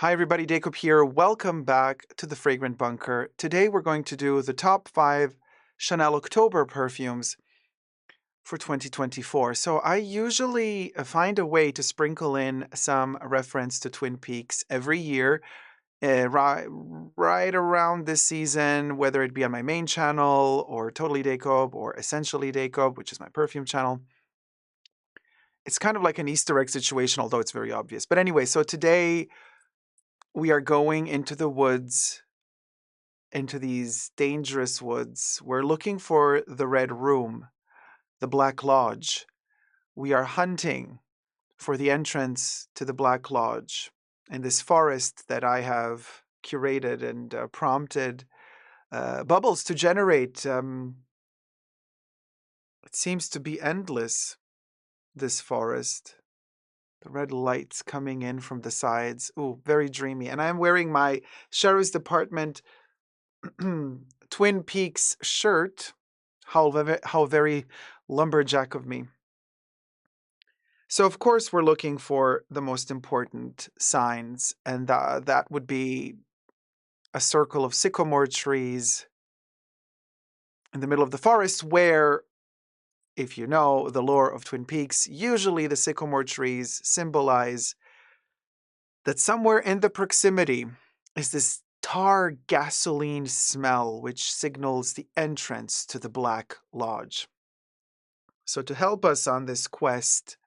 Hi everybody, Dacob here. Welcome back to the Fragrant Bunker. Today we're going to do the top 5 Chanel October perfumes for 2024. So I usually find a way to sprinkle in some reference to Twin Peaks every year, right around this season, whether it be on my main channel or Totally Dacob or Essentially Dacob, which is my perfume channel. It's kind of like an Easter egg situation, although it's very obvious. But anyway, so today we are going into the woods, into these dangerous woods. We're looking for the Red Room, the Black Lodge. We are hunting for the entrance to the Black Lodge in this forest that I have curated and prompted Bubbles to generate. It seems to be endless, this forest. The red lights coming in from the sides. Ooh, very dreamy. And I'm wearing my Sheriff's Department Twin Peaks shirt. How very lumberjack of me. So, of course, we're looking for the most important signs, and that would be a circle of sycamore trees in the middle of the forest where, if you know the lore of Twin Peaks, usually the sycamore trees symbolize that somewhere in the proximity is this tar gasoline smell, which signals the entrance to the Black Lodge. So to help us on this quest,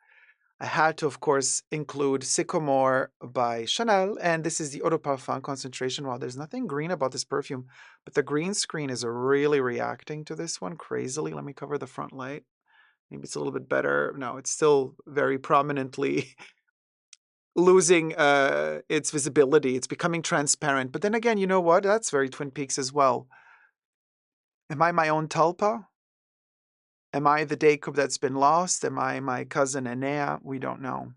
I had to, of course, include Sycomore by Chanel, and this is the Eau de Parfum concentration. Wow, there's nothing green about this perfume, but the green screen is really reacting to this one crazily. Let me cover the front light. Maybe it's a little bit better. No, it's still very prominently losing its visibility. It's becoming transparent. But then again, you know what? That's very Twin Peaks as well. Am I my own Tulpa? Am I the Dacob that's been lost? Am I my cousin Enea? We don't know.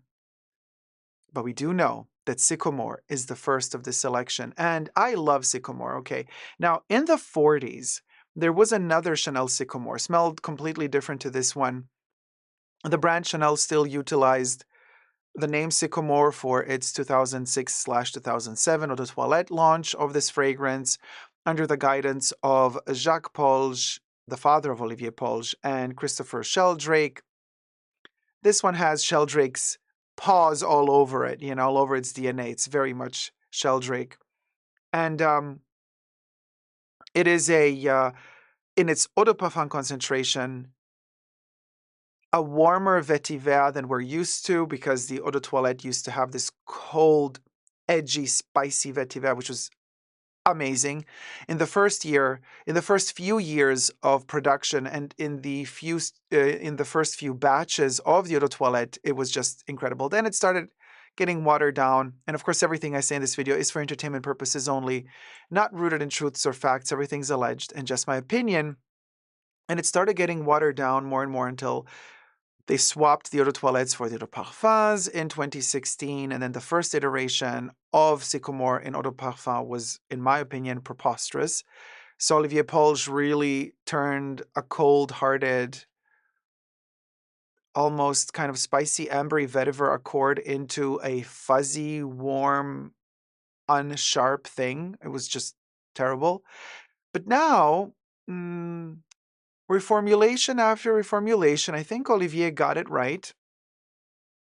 But we do know that Sycomore is the first of this selection. And I love Sycomore, okay? Now, in the 40s, there was another Chanel Sycomore, smelled completely different to this one. The brand Chanel still utilized the name Sycomore for its 2006/2007 Eau de Toilette launch of this fragrance under the guidance of Jacques Polge, the father of Olivier Polge, and Christopher Sheldrake. This one has Sheldrake's paws all over it, all over its DNA. It's very much Sheldrake. And it is in its Eau de Parfum concentration, a warmer vetiver than we're used to, because the Eau de Toilette used to have this cold, edgy, spicy vetiver, which was amazing. In the first few years of production, and in the first few batches of the Eau de Toilette, it was just incredible. Then it started getting watered down. And of course, everything I say in this video is for entertainment purposes only, not rooted in truths or facts. Everything's alleged and just my opinion. And it started getting watered down more and more until they swapped the Eau de Toilettes for the Eau de Parfums in 2016, and then the first iteration of Sycomore in Eau de Parfum was, in my opinion, preposterous. So Olivier Polge really turned a cold-hearted, almost kind of spicy, ambery vetiver accord into a fuzzy, warm, unsharp thing. It was just terrible. But now, reformulation after reformulation, I think Olivier got it right,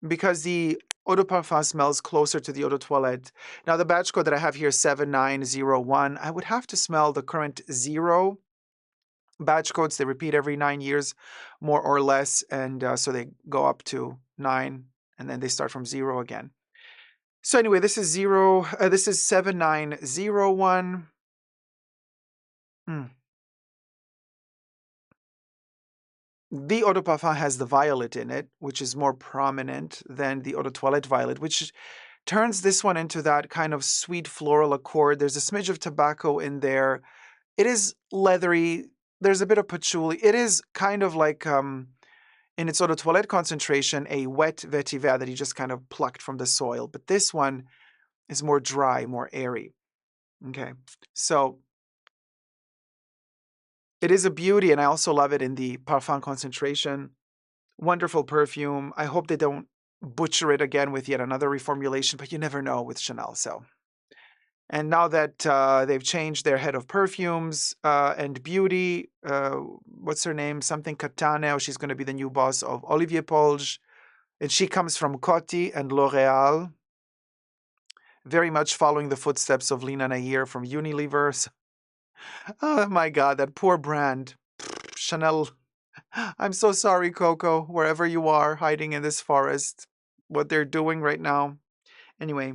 because the Eau de Parfum smells closer to the Eau de Toilette. Now, the batch code that I have here is 7901. I would have to smell the current 0 batch codes. They repeat every 9 years, more or less, and so they go up to 9, and then they start from 0 again. So anyway, this is 7901. The Eau de Parfum has the violet in it, which is more prominent than the Eau de Toilette violet, which turns this one into that kind of sweet floral accord. There's a smidge of tobacco in there. It is leathery. There's a bit of patchouli. It is kind of like, in its Eau de Toilette concentration, a wet vetiver that you just kind of plucked from the soil. But this one is more dry, more airy. Okay, so it is a beauty, and I also love it in the Parfum concentration. Wonderful perfume. I hope they don't butcher it again with yet another reformulation, but you never know with Chanel. So And now that they've changed their head of perfumes and beauty, what's her name? Something Cattaneo. She's going to be the new boss of Olivier Polge. And she comes from Coty and L'Oreal, very much following the footsteps of Lina Nair from Unilever. Oh my God, that poor brand. Chanel. I'm so sorry, Coco, wherever you are hiding in this forest, what they're doing right now. Anyway,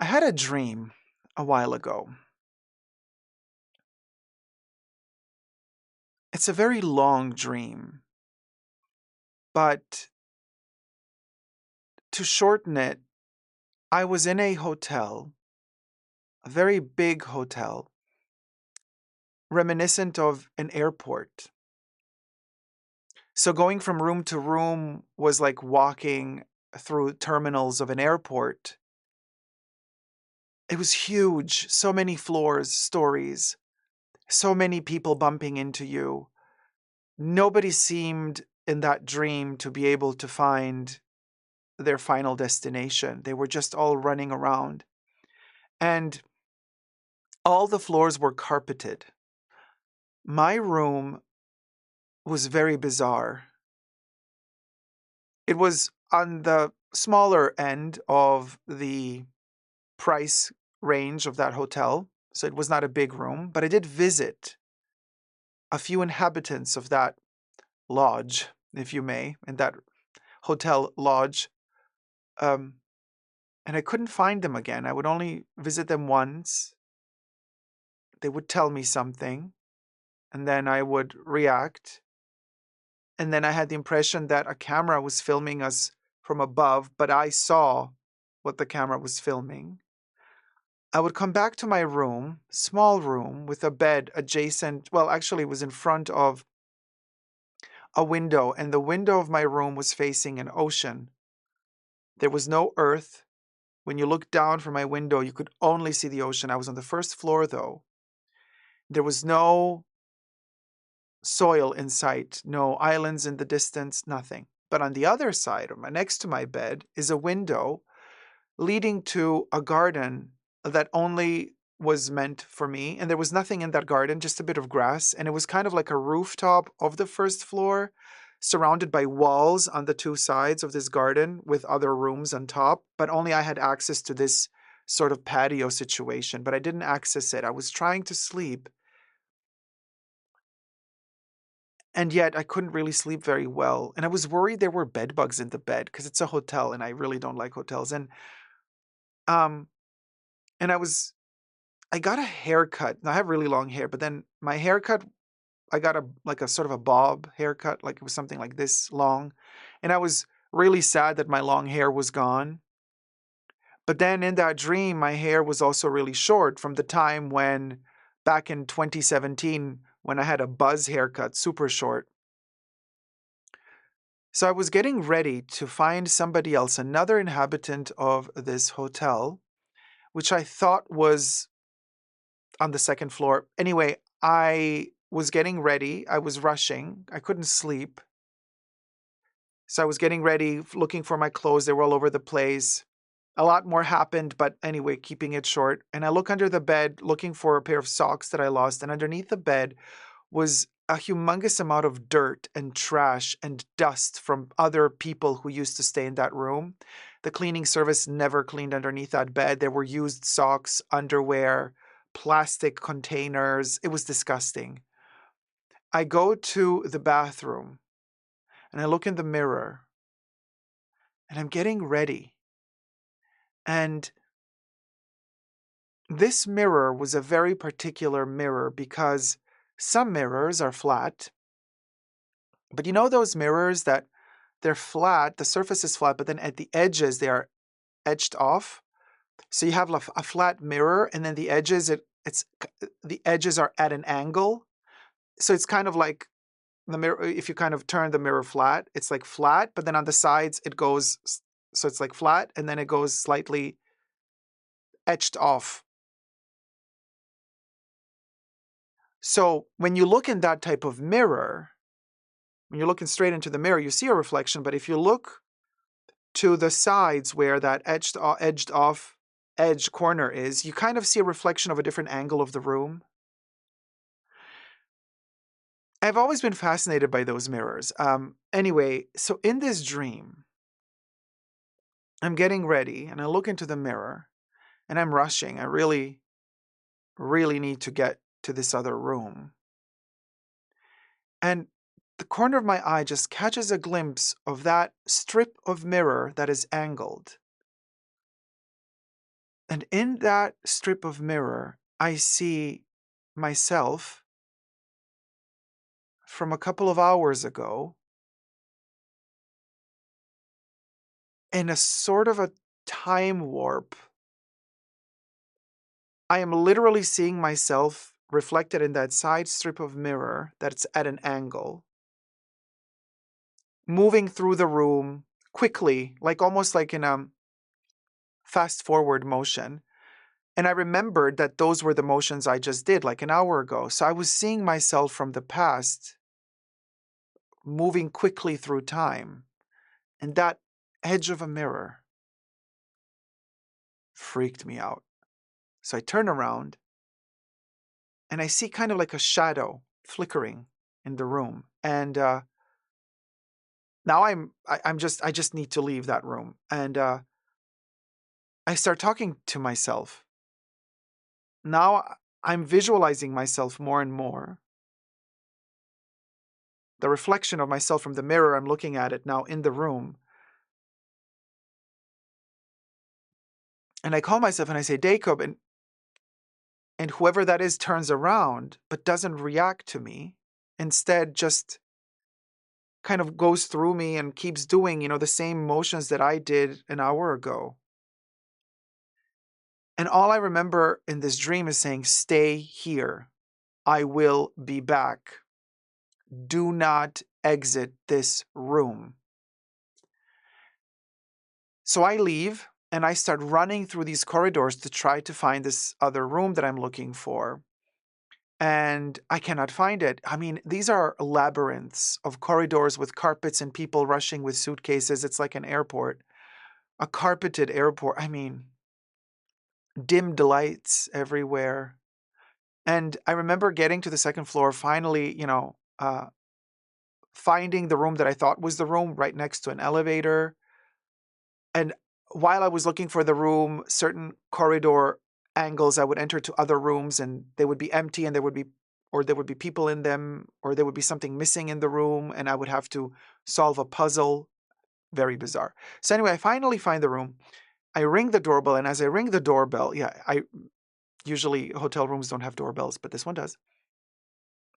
I had a dream a while ago. It's a very long dream, but to shorten it, I was in a hotel, a very big hotel, reminiscent of an airport. So going from room to room was like walking through terminals of an airport. It was huge, so many floors, stories, so many people bumping into you. Nobody seemed in that dream to be able to find their final destination. They were just all running around. And all the floors were carpeted. My room was very bizarre. It was on the smaller end of the price range of that hotel, so it was not a big room, but I did visit a few inhabitants of that lodge, if you may, in that hotel lodge. Um, and I couldn't find them again. I would only visit them once. They would tell me something, and then I would react. And then I had the impression that a camera was filming us from above, but I saw what the camera was filming. I would come back to my room, small room with a bed adjacent, well, actually, it was in front of a window, and the window of my room was facing an ocean. There was no earth. When you looked down from my window, you could only see the ocean. I was on the first floor, though. There was no soil in sight, no islands in the distance, nothing. But on the other side, next to my bed, is a window leading to a garden that only was meant for me. And there was nothing in that garden, just a bit of grass. And it was kind of like a rooftop of the first floor, surrounded by walls on the two sides of this garden with other rooms on top. But only I had access to this sort of patio situation, but I didn't access it. I was trying to sleep. And yet I couldn't really sleep very well. And I was worried there were bed bugs in the bed because it's a hotel and I really don't like hotels. Um and I got a haircut. Now, I have really long hair, but then my haircut, I got a sort of a bob haircut, like it was something like this long. And I was really sad that my long hair was gone. But then in that dream, my hair was also really short from the time when, back in 2017, when I had a buzz haircut, super short. So I was getting ready to find somebody else, another inhabitant of this hotel, which I thought was on the second floor. Anyway, I was getting ready. I was rushing. I couldn't sleep. So I was getting ready, looking for my clothes. They were all over the place. A lot more happened, but anyway, keeping it short. And I look under the bed, looking for a pair of socks that I lost. And underneath the bed was a humongous amount of dirt and trash and dust from other people who used to stay in that room. The cleaning service never cleaned underneath that bed. There were used socks, underwear, plastic containers. It was disgusting. I go to the bathroom and I look in the mirror and I'm getting ready. And this mirror was a very particular mirror because some mirrors are flat. But you know those mirrors that they're flat, the surface is flat, but then at the edges they are edged off. So you have a flat mirror, and then the edges, the edges are at an angle. So it's kind of like the mirror. If you kind of turn the mirror flat, it's like flat, but then on the sides it goes. So it's like flat, and then it goes slightly etched off. So when you look in that type of mirror, when you're looking straight into the mirror, you see a reflection. But if you look to the sides where that edged off edge corner is, you kind of see a reflection of a different angle of the room. I've always been fascinated by those mirrors. Anyway, so in this dream, I'm getting ready and I look into the mirror and I'm rushing. I really, really need to get to this other room. And the corner of my eye just catches a glimpse of that strip of mirror that is angled. And in that strip of mirror, I see myself from a couple of hours ago in a sort of a time warp. I am literally seeing myself reflected in that side strip of mirror that's at an angle, moving through the room quickly, like almost like in a fast forward motion. And I remembered that those were the motions I just did like an hour ago. So I was seeing myself from the past moving quickly through time. And that edge of a mirror freaked me out. So I turn around and I see kind of like a shadow flickering in the room. And now I just need to leave that room. And I start talking to myself. Now I'm visualizing myself more and more. The reflection of myself from the mirror, I'm looking at it now in the room. And I call myself and I say, Dacob, and whoever that is turns around, but doesn't react to me. Instead, just kind of goes through me and keeps doing, the same motions that I did an hour ago. And all I remember in this dream is saying, stay here. I will be back. Do not exit this room. So I leave and I start running through these corridors to try to find this other room that I'm looking for. And I cannot find it. I mean, these are labyrinths of corridors with carpets and people rushing with suitcases. It's like an airport, a carpeted airport. I mean, dimmed lights everywhere. And I remember getting to the second floor, finally, finding the room that I thought was the room right next to an elevator. And while I was looking for the room, certain corridor angles, I would enter to other rooms and they would be empty and there would be people in them, or there would be something missing in the room and I would have to solve a puzzle. Very bizarre. So anyway, I finally find the room. I ring the doorbell, and as I ring the doorbell, usually hotel rooms don't have doorbells, but this one does.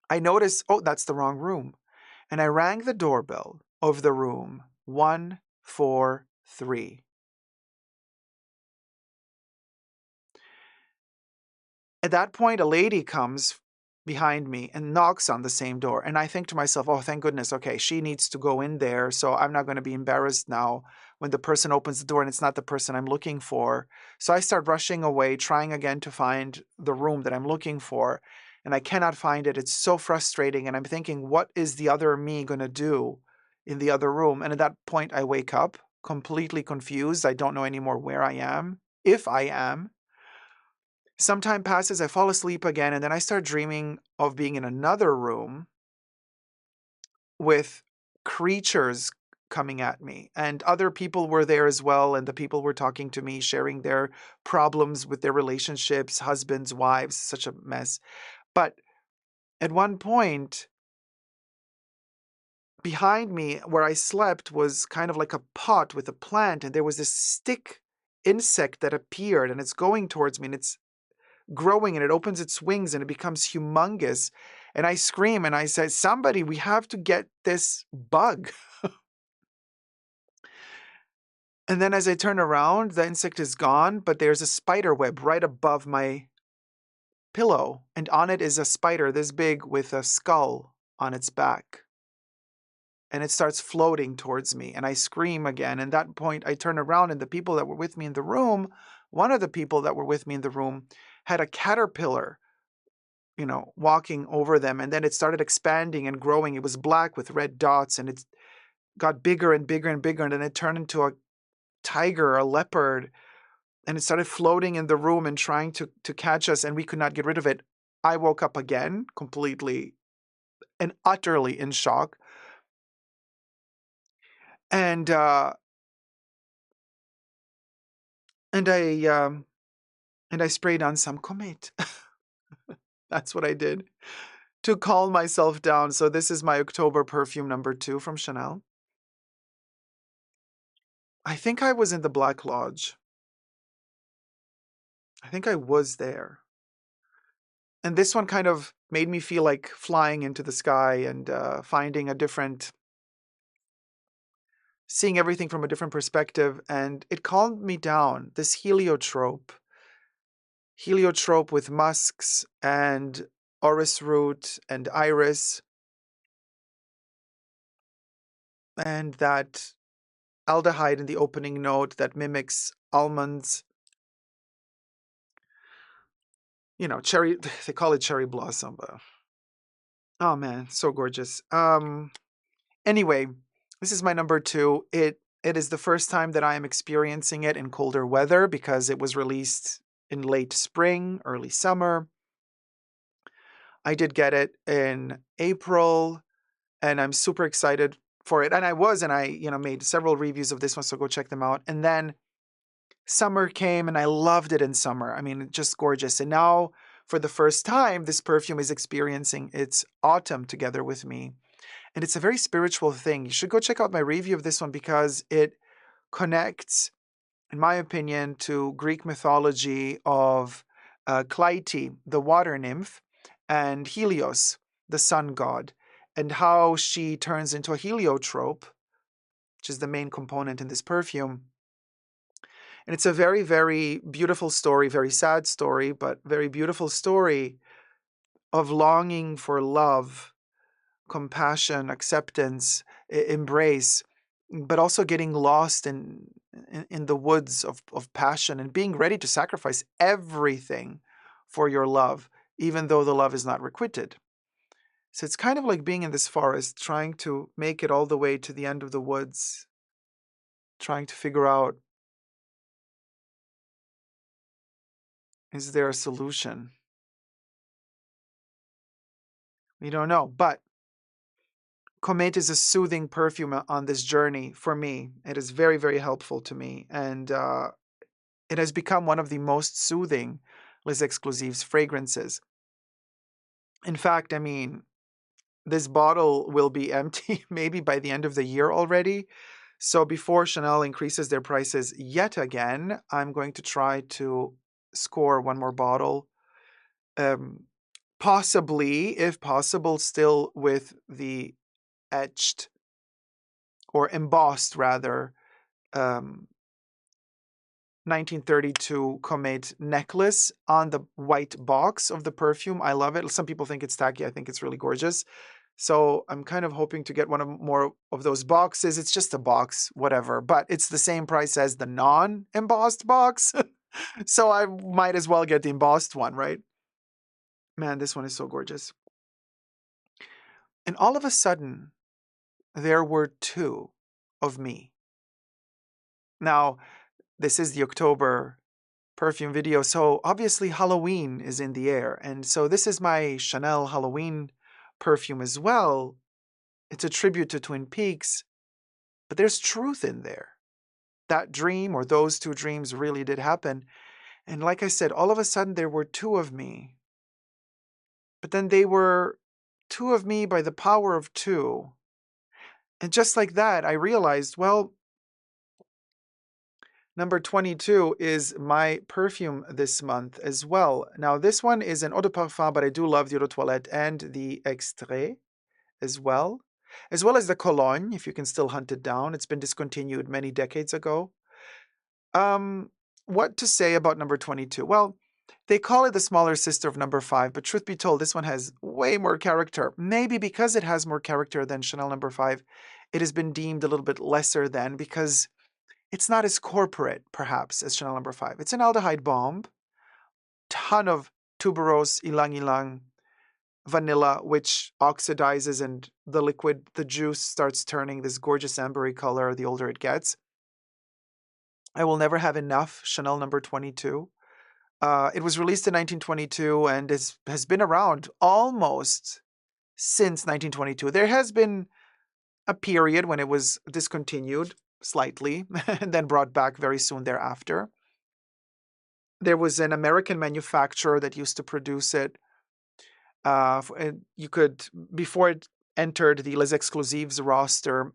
I notice, oh, that's the wrong room. And I rang the doorbell of the room 143. At that point, a lady comes behind me and knocks on the same door. And I think to myself, oh, thank goodness. Okay, she needs to go in there. So I'm not going to be embarrassed now when the person opens the door and it's not the person I'm looking for. So I start rushing away, trying again to find the room that I'm looking for. And I cannot find it. It's so frustrating. And I'm thinking, what is the other me going to do in the other room? And at that point, I wake up completely confused. I don't know anymore where I am, if I am. Some time passes, I fall asleep again, and then I start dreaming of being in another room with creatures coming at me. And other people were there as well, and the people were talking to me, sharing their problems with their relationships, husbands, wives, such a mess. But at one point, behind me where I slept was kind of like a pot with a plant, and there was this stick insect that appeared, and it's going towards me, and it's growing, and it opens its wings and it becomes humongous. And I scream and I say, somebody, we have to get this bug. And then as I turn around, the insect is gone, but there's a spider web right above my pillow. And on it is a spider this big with a skull on its back. And it starts floating towards me. And I scream again. And at that point, I turn around, and the people that were with me in the room, one of the people that were with me in the room had a caterpillar walking over them. And then it started expanding and growing. It was black with red dots, and it got bigger and bigger and bigger. And then it turned into a tiger, a leopard. and it started floating in the room and trying to catch us, and we could not get rid of it. I woke up again, completely and utterly in shock. And and I and I sprayed on some Comete. That's what I did to calm myself down. So this is my October perfume number 2 from Chanel. I think I was in the Black Lodge. I think I was there. And this one kind of made me feel like flying into the sky and finding a different, seeing everything from a different perspective. And it calmed me down. This heliotrope with musks and orris root and iris, and that aldehyde in the opening note that mimics almonds. You know, cherry, they call it cherry blossom, but oh man, so gorgeous. Anyway, this is my number 2. It is the first time that I am experiencing it in colder weather because it was released in late spring, early summer. I did get it in April, and I'm super excited for it. And I made several reviews of this one, so go check them out. And then summer came, and I loved it in summer. I mean, just gorgeous. And now, for the first time, this perfume is experiencing its autumn together with me. And it's a very spiritual thing. You should go check out my review of this one because it connects, in my opinion, to Greek mythology of Clytie, the water nymph, and Helios, the sun god, and how she turns into a heliotrope, which is the main component in this perfume. And it's a very, very beautiful story, very sad story, but very beautiful story of longing for love, compassion, acceptance, embrace, but also getting lost in the woods of passion and being ready to sacrifice everything for your love, even though the love is not requited. So it's kind of like being in this forest, trying to make it all the way to the end of the woods, trying to figure out, is there a solution? We don't know, but Comete is a soothing perfume on this journey for me. It is very, very helpful to me, and it has become one of the most soothing Les Exclusives fragrances. In fact, I mean, this bottle will be empty maybe by the end of the year already. So before Chanel increases their prices yet again, I'm going to try to score one more bottle. Possibly, if possible, still with the etched or embossed rather 1932 Comete necklace on the white box of the perfume. I love it. Some people think it's tacky. I think it's really gorgeous. So I'm kind of hoping to get more of those boxes. It's just a box, whatever, but it's the same price as the non-embossed box. So I might as well get the embossed one, right? Man, this one is so gorgeous. And all of a sudden, there were 2 of me. Now, this is the October perfume video, so obviously Halloween is in the air. And so this is my Chanel Halloween perfume as well. It's a tribute to Twin Peaks, but there's truth in there. That dream, or those 2 dreams, really did happen. And like I said, all of a sudden there were 2 of me. But then they were 2 of me by the power of 2. And just like that, I realized, well, number 22 is my perfume this month as well. Now, this one is an eau de parfum, but I do love the eau de toilette and the extrait as well as the cologne, if you can still hunt it down. It's been discontinued many decades ago. What to say about number 22? Well, they call it the smaller sister of number 5, but truth be told, this one has way more character. Maybe because it has more character than Chanel number 5, it has been deemed a little bit lesser than, because it's not as corporate, perhaps, as Chanel number 5. It's an aldehyde bomb, ton of tuberose, ylang-ylang, vanilla, which oxidizes, and the liquid, the juice, starts turning this gorgeous ambery color the older it gets. I will never have enough Chanel number 22. It was released in 1922 and has been around almost since 1922. There has been a period when it was discontinued slightly and then brought back very soon thereafter. There was an American manufacturer that used to produce it. You could, before it entered the Les Exclusives roster,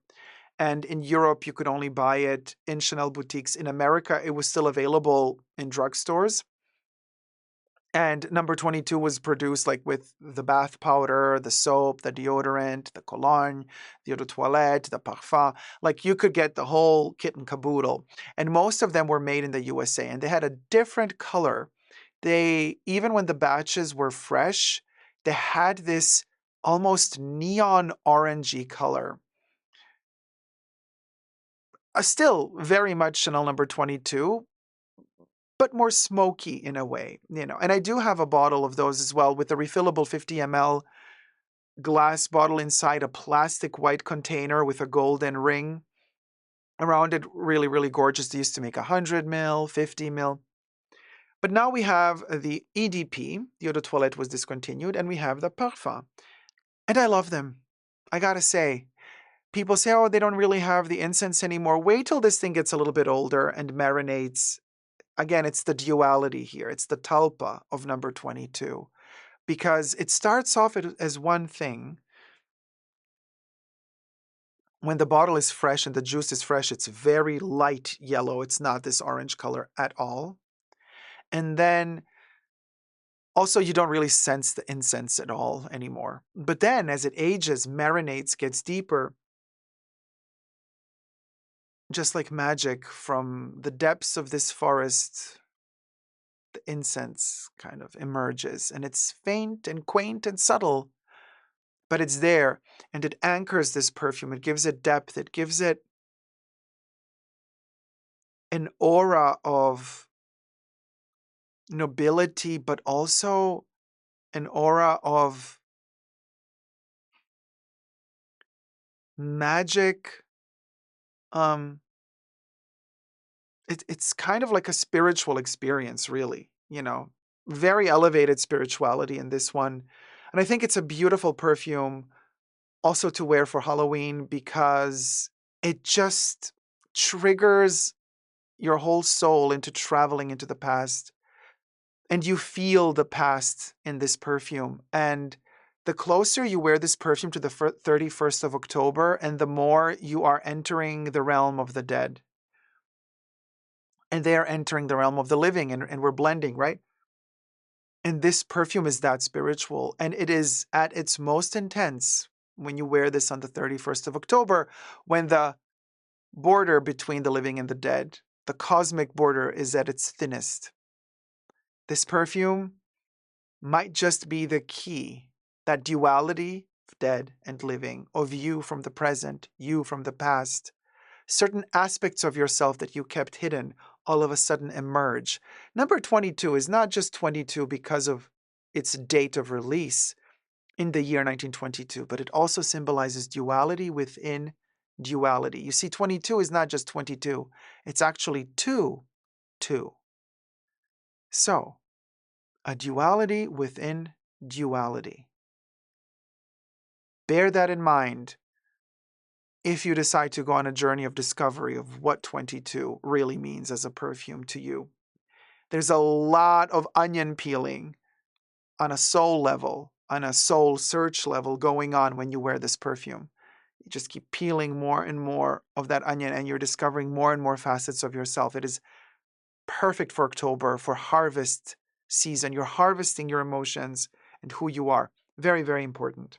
and in Europe, you could only buy it in Chanel boutiques. In America, it was still available in drugstores. And number 22 was produced like with the bath powder, the soap, the deodorant, the cologne, the eau de toilette, the parfum. Like you could get the whole kit and caboodle. And most of them were made in the USA and they had a different color. They, even when the batches were fresh, they had this almost neon orangey color. Still very much Chanel number 22, but more smoky in a way, you know. And I do have a bottle of those as well with a refillable 50 ml glass bottle inside a plastic white container with a golden ring around it. Really, really gorgeous. They used to make 100 ml, 50 ml. But now we have the EDP, the eau de toilette was discontinued, and we have the parfum. And I love them. I gotta say, people say, oh, they don't really have the incense anymore. Wait till this thing gets a little bit older and marinates. Again, it's the duality here. It's the talpa of number 22. Because it starts off as one thing. When the bottle is fresh and the juice is fresh, it's very light yellow. It's not this orange color at all. And then also, you don't really sense the incense at all anymore. But then as it ages, marinates, gets deeper, just like magic, from the depths of this forest, the incense kind of emerges. And it's faint and quaint and subtle, but it's there. And it anchors this perfume. It gives it depth. It gives it an aura of nobility, but also an aura of magic. It's kind of like a spiritual experience, really, you know, very elevated spirituality in this one. And I think it's a beautiful perfume also to wear for Halloween because it just triggers your whole soul into traveling into the past. And you feel the past in this perfume. And the closer you wear this perfume to the 31st of October, and the more you are entering the realm of the dead. And they are entering the realm of the living, and we're blending, right? And this perfume is that spiritual, and it is at its most intense when you wear this on the 31st of October, when the border between the living and the dead, the cosmic border, is at its thinnest. This perfume might just be the key, that duality of dead and living, of you from the present, you from the past. Certain aspects of yourself that you kept hidden all of a sudden emerge. Number 22 is not just 22 because of its date of release in the year 1922, but it also symbolizes duality within duality. You see, 22 is not just 22, it's actually 2, 2. So, a duality within duality. Bear that in mind if you decide to go on a journey of discovery of what 22 really means as a perfume to you. There's a lot of onion peeling on a soul level, on a soul search level going on when you wear this perfume. You just keep peeling more and more of that onion and you're discovering more and more facets of yourself. It is perfect for October, for harvest season. You're harvesting your emotions and who you are. Very, very important.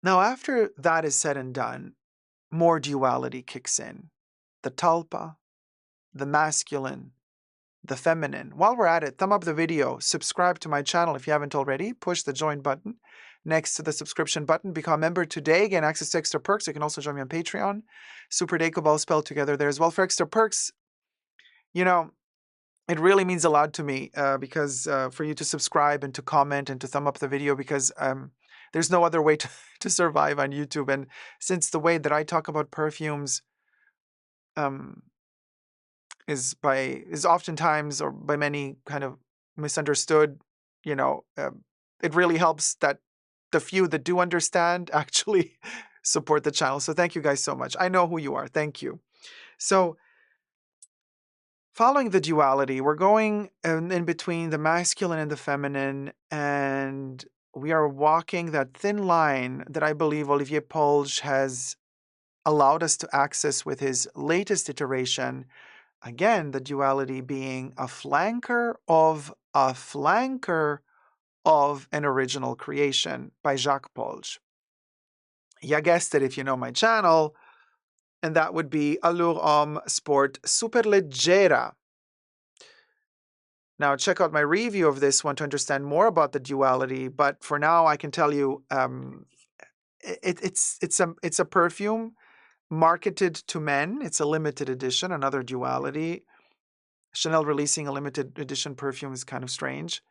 Now, after that is said and done, more duality kicks in. The talpa, the masculine, the feminine. While we're at it, thumb up the video, subscribe to my channel if you haven't already, push the join button next to the subscription button, become a member today, gain access to extra perks. You can also join me on Patreon. superdacob all spelled together there as well. For extra perks, you know, it really means a lot to me because for you to subscribe and to comment and to thumb up the video because there's no other way to survive on YouTube. And since the way that I talk about perfumes um, is oftentimes or by many kind of misunderstood. You know, it really helps that the few that do understand actually support the channel. So thank you guys so much. I know who you are. Thank you. So following the duality, we're going in between the masculine and the feminine, and we are walking that thin line that I believe Olivier Polge has allowed us to access with his latest iteration. Again, the duality being a flanker of an original creation by Jacques Polge. You guessed it if you know my channel, and that would be Allure Homme Sport Superleggera. Now, check out my review of this one to understand more about the duality. But for now, I can tell you it's a perfume marketed to men. It's a limited edition, another duality. Chanel releasing a limited edition perfume is kind of strange.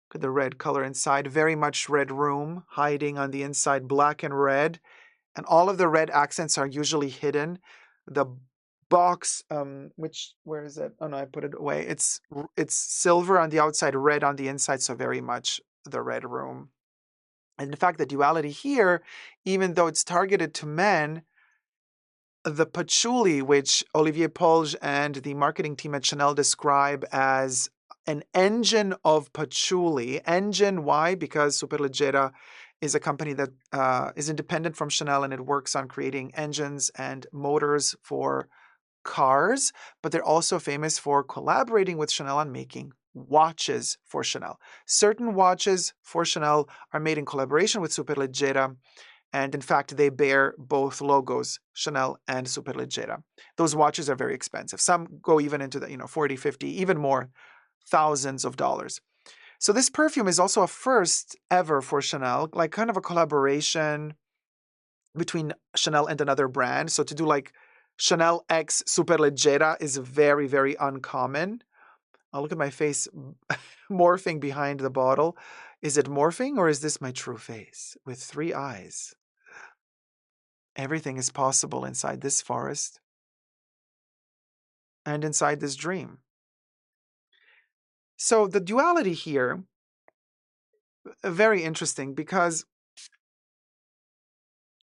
Look at the red color inside. Very much red room, hiding on the inside, black and red. And all of the red accents are usually hidden. The box, where is it? Oh no, I put it away. It's silver on the outside, red on the inside, so very much the red room. And in fact, the duality here, even though it's targeted to men, the patchouli, which Olivier Polge and the marketing team at Chanel describe as an engine of patchouli. Engine, why? Because Superleggera is a company that is independent from Chanel and it works on creating engines and motors for cars, but they're also famous for collaborating with Chanel on making watches for Chanel. Certain watches for Chanel are made in collaboration with Superleggera, and in fact, they bear both logos, Chanel and Superleggera. Those watches are very expensive. Some go even into the 40, 50, even more, thousands of dollars. So this perfume is also a first ever for Chanel, like kind of a collaboration between Chanel and another brand. So to do like Chanel X Superleggera is very, very uncommon. I'll look at my face morphing behind the bottle. Is it morphing or is this my true face with three eyes? Everything is possible inside this forest and inside this dream. So the duality here, very interesting because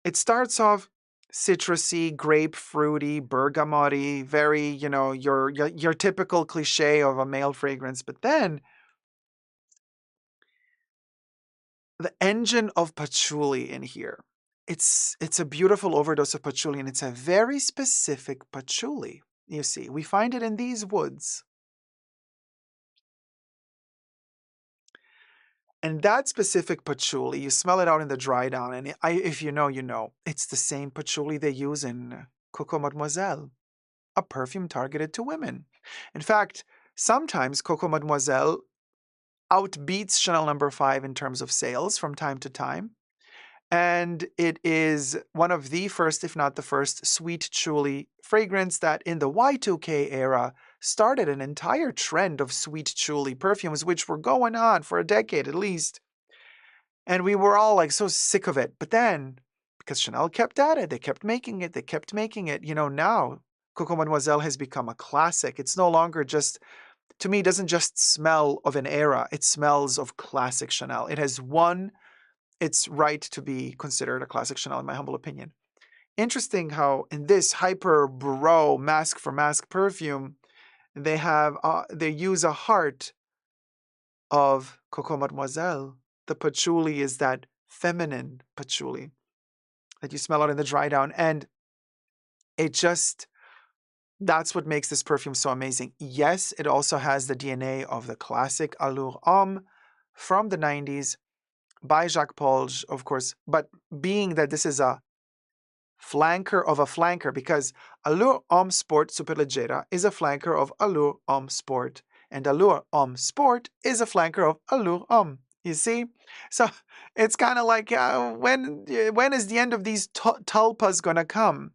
it starts off citrusy, grapefruity, bergamoty, very, your typical cliche of a male fragrance. But then the engine of patchouli in here. It's a beautiful overdose of patchouli, and it's a very specific patchouli. You see, we find it in these woods. And that specific patchouli, you smell it out in the dry down, and if you know, you know. It's the same patchouli they use in Coco Mademoiselle, a perfume targeted to women. In fact, sometimes Coco Mademoiselle outbeats Chanel No. 5 in terms of sales from time to time. And it is one of the first, if not the first, sweet chuli fragrance that in the Y2K era started an entire trend of sweet chuli perfumes, which were going on for a decade at least. And we were all like so sick of it. But then, because Chanel kept at it, they kept making it, they kept making it. Now Coco Mademoiselle has become a classic. It's no longer just, to me, it doesn't just smell of an era, it smells of classic Chanel. It has won its right to be considered a classic Chanel, in my humble opinion. Interesting how in this hyper bro mask for mask perfume, they use a heart of Coco Mademoiselle. The patchouli is that feminine patchouli that you smell out in the dry down. And it just, that's what makes this perfume so amazing. Yes, it also has the DNA of the classic Allure Homme from the 90s by Jacques Polge, of course, but being that this is a flanker of a flanker, because Allure Homme Sport Superleggera is a flanker of Allure Homme Sport, and Allure Homme Sport is a flanker of Allure Homme. You see? So it's kind of like, when is the end of these tulpas going to come?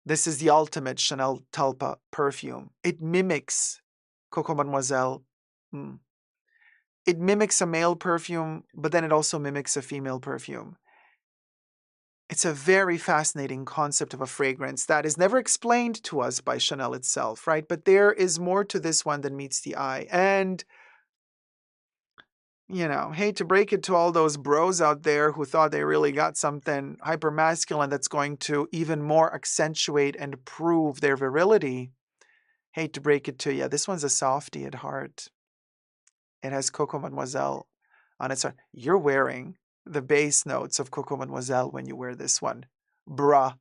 This is the ultimate Chanel tulpa perfume. It mimics Coco Mademoiselle. It mimics a male perfume, but then it also mimics a female perfume. It's a very fascinating concept of a fragrance that is never explained to us by Chanel itself, right? But there is more to this one than meets the eye. And, hate to break it to all those bros out there who thought they really got something hyper masculine that's going to even more accentuate and prove their virility. Hate to break it to you. This one's a softie at heart. It has Coco Mademoiselle on its heart. You're wearing the bass notes of Coco Mademoiselle when you wear this one. Bruh.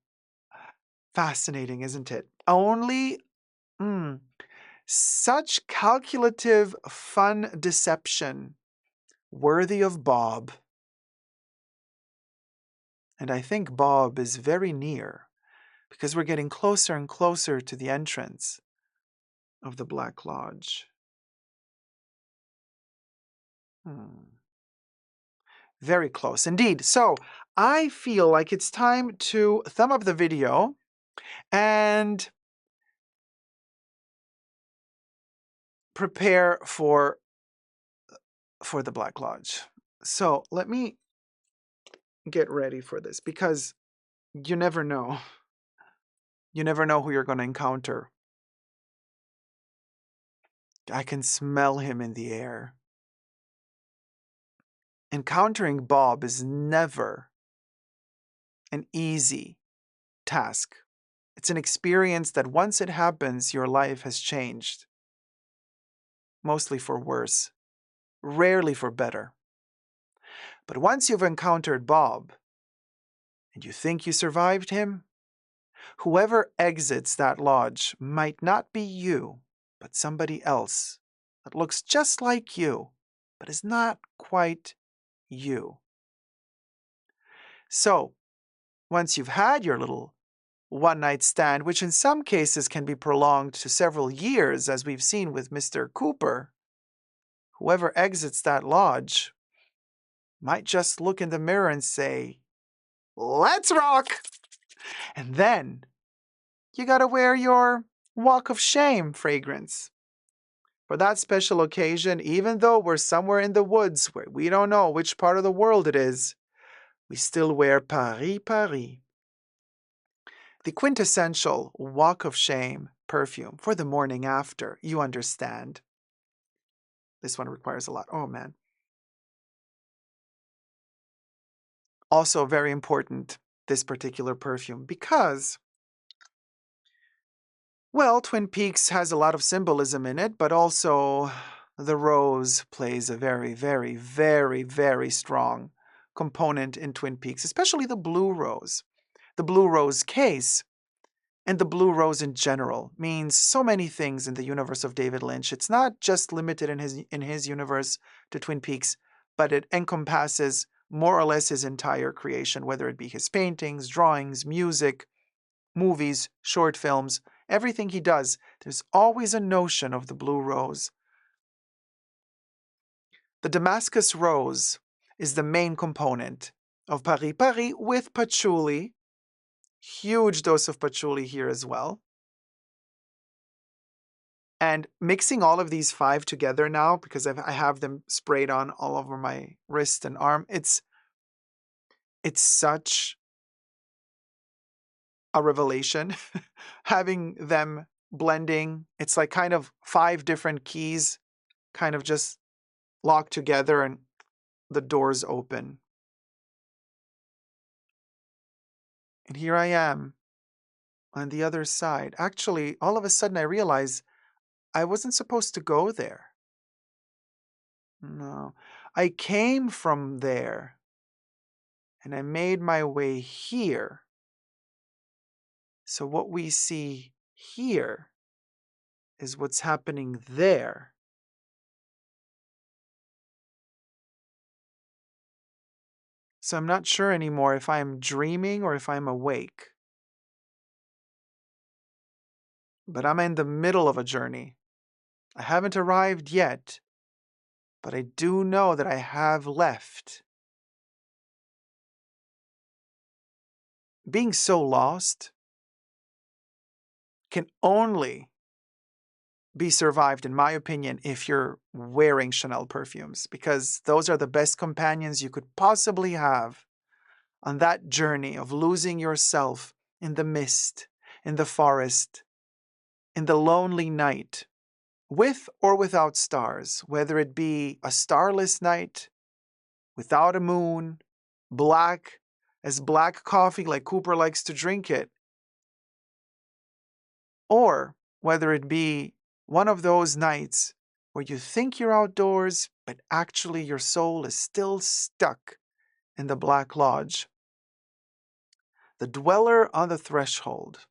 Fascinating, isn't it? Only such calculative, fun deception, worthy of Bob. And I think Bob is very near because we're getting closer and closer to the entrance of the Black Lodge. Very close indeed. So I feel like it's time to thumb up the video and prepare for the Black Lodge. So let me get ready for this because you never know. You never know who you're going to encounter. I can smell him in the air. Encountering Bob is never an easy task. It's an experience that once it happens, your life has changed. Mostly for worse, rarely for better. But once you've encountered Bob, and you think you survived him, whoever exits that lodge might not be you, but somebody else that looks just like you, but is not quite you. So, once you've had your little one-night stand, which in some cases can be prolonged to several years, as we've seen with Mr. Cooper, whoever exits that lodge might just look in the mirror and say, "Let's rock!" And then you gotta wear your Walk of Shame fragrance. For that special occasion, even though we're somewhere in the woods where we don't know which part of the world it is, we still wear Paris, Paris. The quintessential Walk of Shame perfume for the morning after, you understand. This one requires a lot. Oh, man. Also very important, this particular perfume, because, well, Twin Peaks has a lot of symbolism in it, but also the rose plays a very, very, very, very strong component in Twin Peaks, especially the blue rose. The blue rose case and the blue rose in general means so many things in the universe of David Lynch. It's not just limited in his universe to Twin Peaks, but it encompasses more or less his entire creation, whether it be his paintings, drawings, music, movies, short films, everything he does. There's always a notion of the blue rose. The Damascus rose is the main component of Paris Paris with patchouli. Huge dose of patchouli here as well. And mixing all of these 5 together now, because I have them sprayed on all over my wrist and arm, it's such a revelation. Having them blending, it's like kind of 5 different keys kind of just locked together and the doors open. And here I am on the other side. Actually, all of a sudden I realize I wasn't supposed to go there. No, I came from there and I made my way here. So what we see here is what's happening there. So I'm not sure anymore if I'm dreaming or if I'm awake. But I'm in the middle of a journey. I haven't arrived yet, but I do know that I have left. Being so lost can only be survived, in my opinion, if you're wearing Chanel perfumes, because those are the best companions you could possibly have on that journey of losing yourself in the mist, in the forest, in the lonely night, with or without stars, whether it be a starless night, without a moon, black as black coffee like Cooper likes to drink it, or whether it be one of those nights where you think you're outdoors, but actually your soul is still stuck in the Black Lodge. The dweller on the threshold.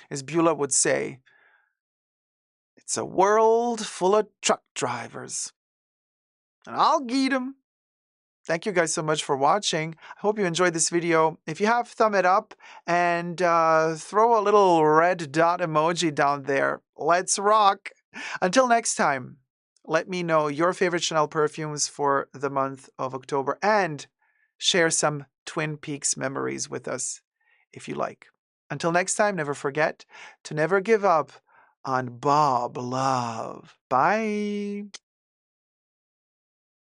As Beulah would say, it's a world full of truck drivers. And I'll get 'em. Thank you guys so much for watching. I hope you enjoyed this video. If you have, thumb it up and throw a little red dot emoji down there. Let's rock. Until next time, let me know your favorite Chanel perfumes for the month of October and share some Twin Peaks memories with us if you like. Until next time, never forget to never give up on Bob Love. Bye.